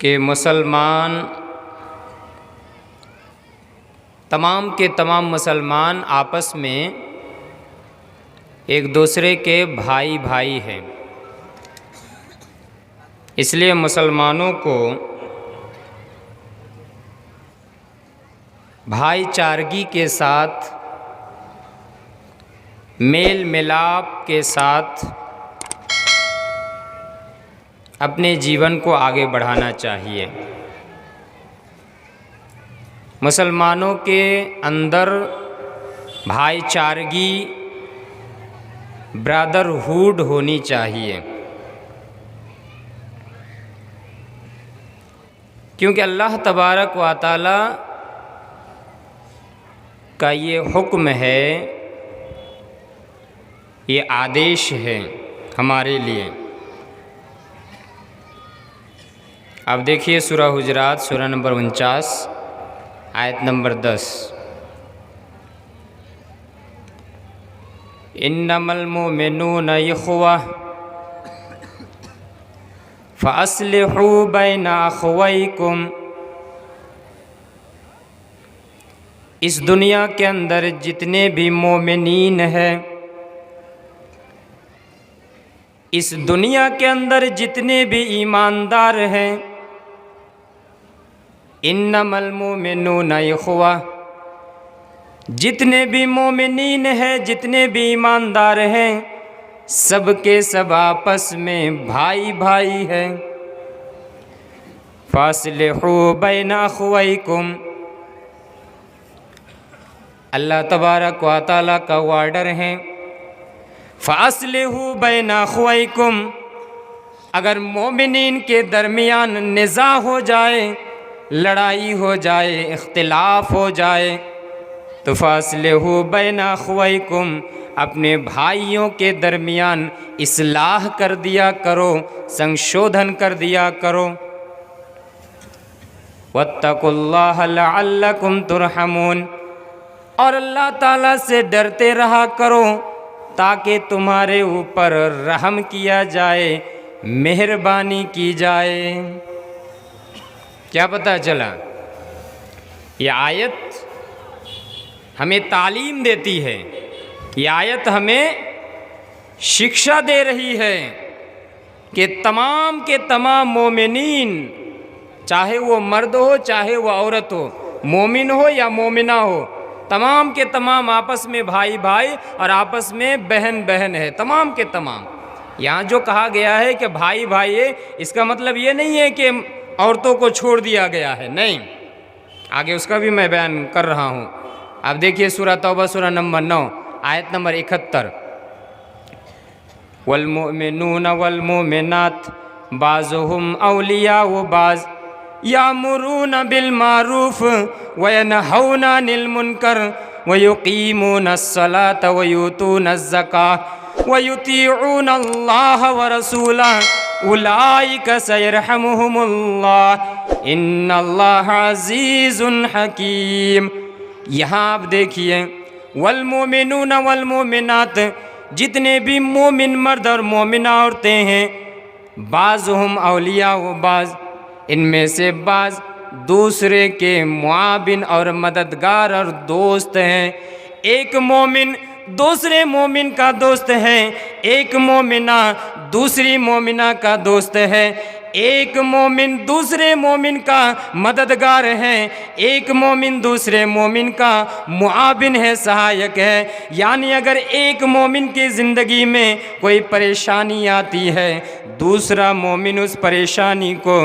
कि मुसलमान तमाम के तमाम मुसलमान आपस में एक दूसरे के भाई भाई हैं। इसलिए मुसलमानों को भाईचारगी के साथ, मेल मिलाप के साथ अपने जीवन को आगे बढ़ाना चाहिए। मुसलमानों के अंदर भाईचारगी, ब्रदरहुड होनी चाहिए, क्योंकि अल्लाह तबारक व तआला का ये हुक्म है, ये आदेश है हमारे लिए। अब देखिए सूरह हुजरात, सूरह नंबर 49, आयत नंबर 10। इन्नमल मुमिनूना इख्वा फ़अस्लिहू बैना अख़वैकुम। इस दुनिया के अंदर जितने भी मोमिनीन हैं, इस दुनिया के अंदर जितने भी ईमानदार हैं, इन्नमल मुमिनूना इख्वा, जितने भी मोमिनीन हैं, जितने भी ईमानदार हैं, सब के सब आपस में भाई भाई हैं। फ़अस्लिहू बैना अख़वैकुम, अल्लाह तबारक व तआला का ऑर्डर है, फ़अस्लिहू बैना अख़वैकुम। अगर मोमिनीन के दरमियान निज़ा हो जाए, लड़ाई हो जाए, इख्तिलाफ हो जाए, तो फ़अस्लिहू बैना अख़वैकुम, अपने भाइयों के दरमियान इस्लाह कर दिया करो, संशोधन कर दिया करो। वत्तकुल्लाह लअल्लकुम तुरहमून, और अल्लाह ताला से डरते रहा करो ताकि तुम्हारे ऊपर रहम किया जाए, मेहरबानी की जाए। क्या पता चला? ये आयत हमें तालीम देती है, ये आयत हमें शिक्षा दे रही है कि तमाम के तमाम मोमिनीन, चाहे वो मर्द हो चाहे वो औरत हो, मोमिन हो या मोमिना हो, तमाम के तमाम आपस में भाई भाई और आपस में बहन बहन है, तमाम के तमाम। यहाँ जो कहा गया है कि भाई भाई है, इसका मतलब ये नहीं है कि औरतों को छोड़ दिया गया है, नहीं, आगे उसका भी मैं बयान कर रहा हूँ। अब देखिए सूरह तौबा, सूरह नंबर 9, आयत नंबर 71। वल्मुमिनूना वल्मुमिनात बाज़ुहुम औलिया व बाज़ यामुरूना बिल मारूफ व यनहौना अनिल मुनकर व युकीमूना अस्सलात व यूतूना अज़्ज़कात व युतीऊना अल्लाह व रसूलहु उलाइका सयरहमुहुमुल्लाह इन्नल्लाह अज़ीज़ुन हकीम। यहाँ आप देखिए, वल्मुमिनूना वल्मुमिनात, जितने भी मोमिन मर्द और मोमिना औरतें हैं, बाज़ुहुम औलिया व बाज़, इनमें से बाज़ दूसरे के मुआबिन और मददगार और दोस्त हैं। एक मोमिन दूसरे मोमिन का दोस्त है, एक मोमिना दूसरी मोमिना का दोस्त है, एक मोमिन दूसरे मोमिन का मददगार है, एक मोमिन दूसरे मोमिन का मुआबिन है, सहायक है। यानी अगर एक मोमिन की ज़िंदगी में कोई परेशानी आती है, दूसरा मोमिन उस परेशानी को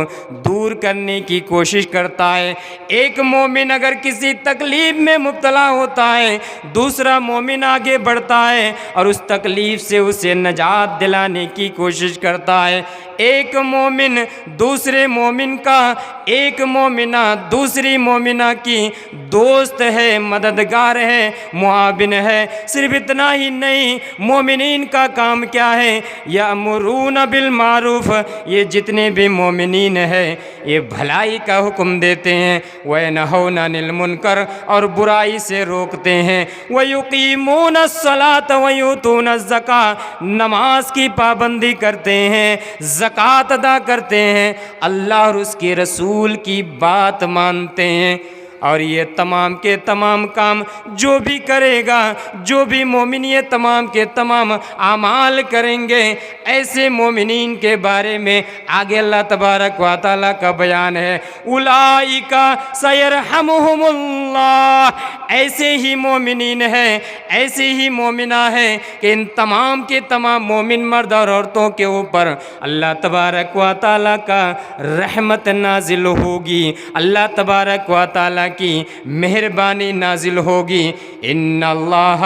दूर करने की कोशिश करता है। एक मोमिन अगर किसी तकलीफ़ में मुब्तला होता है, दूसरा मोमिन आगे बढ़ता है और उस तकलीफ़ से उसे नजात दिलाने की कोशिश करता है। एक मोमिन दूसरे मोमिन का, एक मोमिना दूसरी मोमिना की दोस्त है, मददगार है, मुआबिन है। सिर्फ इतना ही नहीं, मोमिनीन का काम क्या है? यामुरून बिल मारूफ, ये जितने भी मोमिनीन है ये भलाई का हुक्म देते हैं, व यनहौना अनिल मुनकर, और बुराई से रोकते हैं, व युकीमून अस्सलात व यूतून अज़्ज़का, नमाज की पाबंदी करते हैं, ज़कात अदा करते हैं, अल्लाह और उसके रसूल की बात मानते हैं, और ये तमाम के तमाम काम जो भी करेगा, जो भी मोमिन ये तमाम के तमाम आमाल करेंगे, ऐसे मोमिनीन के बारे में आगे अल्लाह तबारक व तआला का बयान है, उलाइका सयरहमुहुमुल्लाह, ऐसे ही मोमिनीन हैं, ऐसे ही मोमिना हैं कि इन तमाम के तमाम मोमिन मर्द और औरतों के ऊपर अल्लाह तबारक व तआला का रहमत नाजिल होगी, अल्लाह तबारक व तआला की मेहरबानी नाजिल होगी। इन्नल्लाह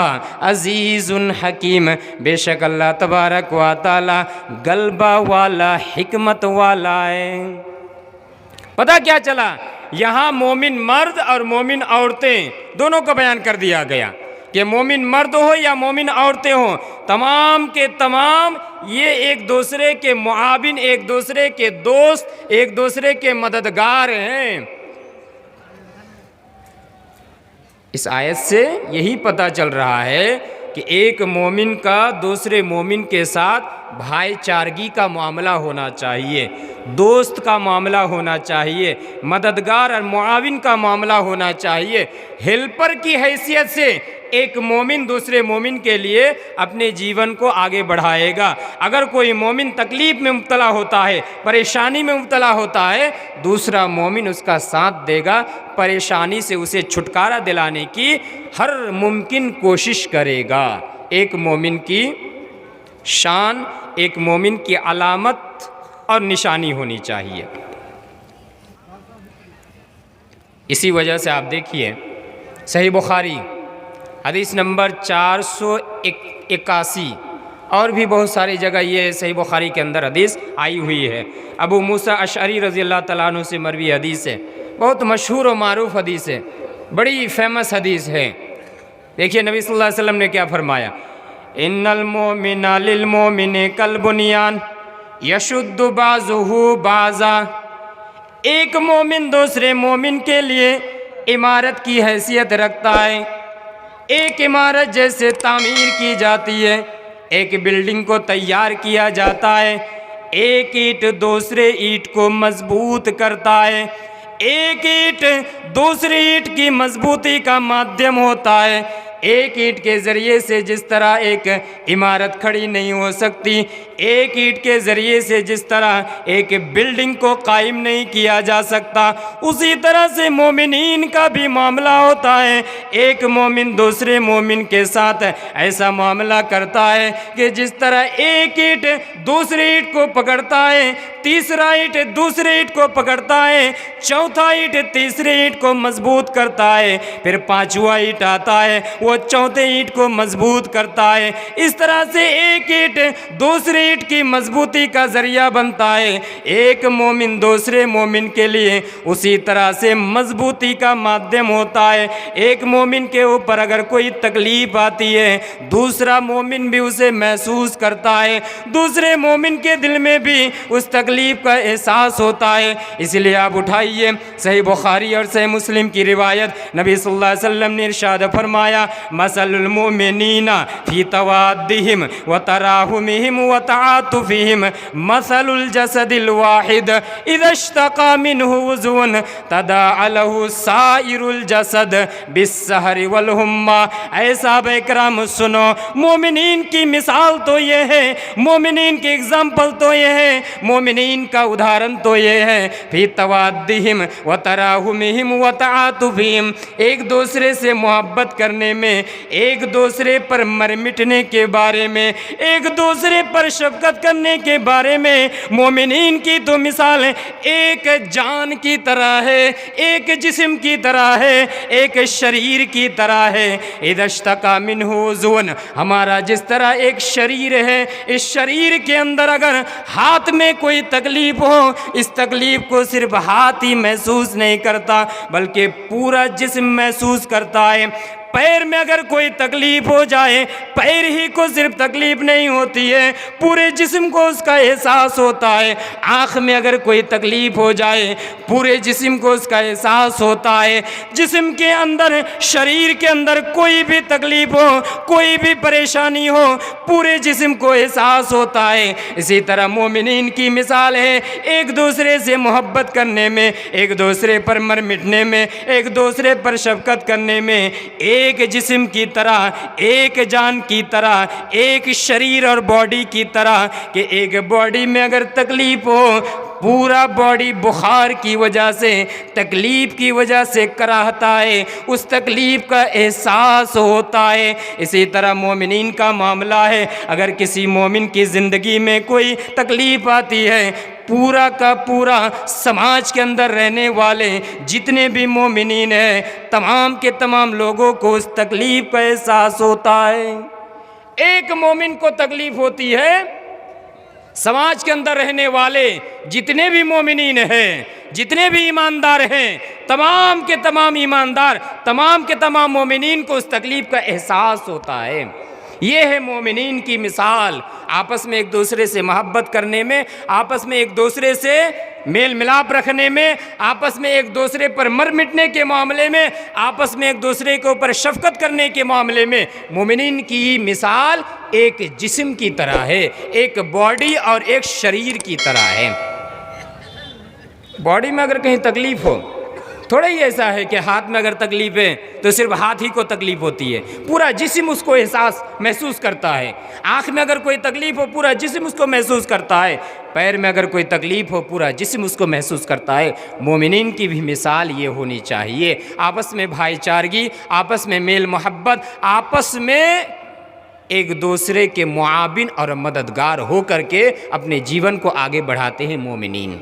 अज़ीज़ुन हकीम, बेशक अल्लाह तबारक व तआला गलबा वाला, हिकमत वाला है। पता क्या चला, यहाँ मोमिन मर्द और मोमिन औरतें दोनों का बयान कर दिया गया कि मोमिन मर्द हो या मोमिन औरतें हो, तमाम के तमाम ये एक दूसरे के मुआविन, एक दूसरे के दोस्त, एक दूसरे के मददगार हैं। इस आयत से यही पता चल रहा है कि एक मोमिन का दूसरे मोमिन के साथ भाईचारगी का मामला होना चाहिए, दोस्त का मामला होना चाहिए, मददगार और मुआविन का मामला होना चाहिए। हेल्पर की हैसियत से एक मोमिन दूसरे मोमिन के लिए अपने जीवन को आगे बढ़ाएगा। अगर कोई मोमिन तकलीफ़ में मुब्तला होता है, परेशानी में मुब्तला होता है, दूसरा मोमिन उसका साथ देगा, परेशानी से उसे छुटकारा दिलाने की हर मुमकिन कोशिश करेगा। एक मोमिन की शान, एक मोमिन की अलामत और निशानी होनी चाहिए। इसी वजह से आप देखिए सही बुखारी हदीस नंबर 481 और भी बहुत सारी जगह ये सही बुखारी के अंदर हदीस आई हुई है। अबू मूसा अशअरी रज़ी अल्लाह तआला अन्हु से मरवी हदीस है, बहुत मशहूर और मारूफ हदीस है, बड़ी फेमस हदीस है। देखिए नबी सल्लल्लाहु अलैहि वसल्लम ने क्या फरमाया, इन्नल मोमिना लिल मोमिने कल बुनियान यशुद्दु बाज़ुहु बाज़ा। एक मोमिन दूसरे मोमिन के लिए इमारत की हैसियत रखता है। एक इमारत जैसे तामीर की जाती है, एक बिल्डिंग को तैयार किया जाता है, एक ईंट दूसरे ईंट को मजबूत करता है, एक ईंट दूसरी ईंट की मजबूती का माध्यम होता है। एक ईंट के ज़रिए से जिस तरह एक इमारत खड़ी नहीं हो सकती, एक ईंट के ज़रिए से जिस तरह एक बिल्डिंग को कायम नहीं किया जा सकता, उसी तरह से मोमिनीन का भी मामला होता है। एक मोमिन दूसरे मोमिन के साथ ऐसा मामला करता है कि जिस तरह एक ईंट दूसरी ईंट को पकड़ता है, तीसरा ईंट दूसरे ईंट को पकड़ता है, चौथा ईंट तीसरे ईंट को मजबूत करता है, फिर पांचवा ईंट आता है वो चौथे ईंट को मजबूत करता है। इस तरह से एक ईंट दूसरी ईंट की मजबूती का जरिया बनता है। एक मोमिन दूसरे मोमिन के लिए उसी तरह से मजबूती का माध्यम होता है। एक मोमिन के ऊपर अगर कोई तकलीफ आती है, दूसरा मोमिन भी उसे महसूस करता है, दूसरे मोमिन के दिल में भी उस तकलीफ का एहसास होता है। इसलिए आप उठाइए सही बुखारी और सही मुस्लिम की रिवायत, नबी सल्लल्लाहु अलैहि वसल्लम ने इरशाद फरमाया, मसलुल मोमिनीना फी तवाद्दिहिम व तराहुमिहिम व तआतुफिहिम मसलुल जसदिल वाहिद इज़ा इश्तका मिन्हु उज़्वुन तदाअ लहु साइरुल जसद बिस्सहरि वल हुम्मा। ऐसा बेकराम सुनो, मोमिनीन की मिसाल तो ये है, मोमिनीन की एग्जाम्पल तो ये है, मोमिनीन का उदाहरण तो ये है, फी तवाद्दिहिम व तराहुमिहिम व तआतुफिहिम, एक दूसरे से मोहब्बत करने में, एक दूसरे पर मर मिटने के बारे में, एक दूसरे पर शफकत करने के बारे में। मोमिनीन की तो मिसाल एक जान की तरह है, एक जिस्म की तरह है, एक शरीर की तरह है। इज़ा इश्तका मिन्हु उज़्वुन, हमारा जिस तरह एक शरीर है, इस शरीर के अंदर अगर हाथ में कोई तकलीफ हो, इस तकलीफ को सिर्फ हाथ ही महसूस नहीं करता बल्कि पूरा जिस्म महसूस करता है। पैर में अगर कोई तकलीफ हो जाए, पैर ही को सिर्फ तकलीफ नहीं होती है, पूरे जिस्म को उसका एहसास होता है। आँख में अगर कोई तकलीफ हो जाए, पूरे जिस्म को उसका एहसास होता है। जिस्म के अंदर, शरीर के अंदर कोई भी तकलीफ हो, कोई भी परेशानी हो, पूरे जिस्म को एहसास होता है। इसी तरह मोमिनीन की मिसाल है एक दूसरे से मोहब्बत करने में, एक दूसरे पर मर मिटने में, एक दूसरे पर शफकत करने में, एक जिस्म की तरह, एक जान की तरह, एक शरीर और बॉडी की तरह कि एक बॉडी में अगर तकलीफ हो, पूरा बॉडी बुखार की वजह से, तकलीफ़ की वजह से कराहता है, उस तकलीफ़ का एहसास होता है। इसी तरह मोमिनीन का मामला है। अगर किसी मोमिन की ज़िंदगी में कोई तकलीफ़ आती है, पूरा का पूरा समाज के अंदर रहने वाले जितने भी मोमिनीन हैं, तमाम के तमाम लोगों को उस तकलीफ़ का एहसास होता है। एक मोमिन को तकलीफ़ होती है, समाज के अंदर रहने वाले जितने भी मोमिनीन हैं, जितने भी ईमानदार हैं, तमाम के तमाम ईमानदार, तमाम के तमाम मोमिनीन को उस तकलीफ़ का एहसास होता है। ये है मोमिनीन की मिसाल। आपस में एक दूसरे से मोहब्बत करने में, आपस में एक दूसरे से मेल मिलाप रखने में, आपस में एक दूसरे पर मर मिटने के मामले में, आपस में एक दूसरे के ऊपर शफकत करने के मामले में मोमिनीन की मिसाल एक जिस्म की तरह है, एक बॉडी और एक शरीर की तरह है। बॉडी में अगर कहीं तकलीफ़ हो, थोड़ा ही ऐसा है कि हाथ में अगर तकलीफ़ है तो सिर्फ हाथ ही को तकलीफ़ होती है, पूरा जिस्म उसको एहसास महसूस करता है। आँख में अगर कोई तकलीफ़ हो, पूरा जिस्म उसको महसूस करता है। पैर में अगर कोई तकलीफ़ हो, पूरा जिस्म उसको महसूस करता है। मोमिनीन की भी मिसाल ये होनी चाहिए, आपस में भाईचारगी, आपस में मेल मोहब्बत, आपस में एक दूसरे के मुआविन और मददगार हो करके अपने जीवन को आगे बढ़ाते हैं मोमिनीन।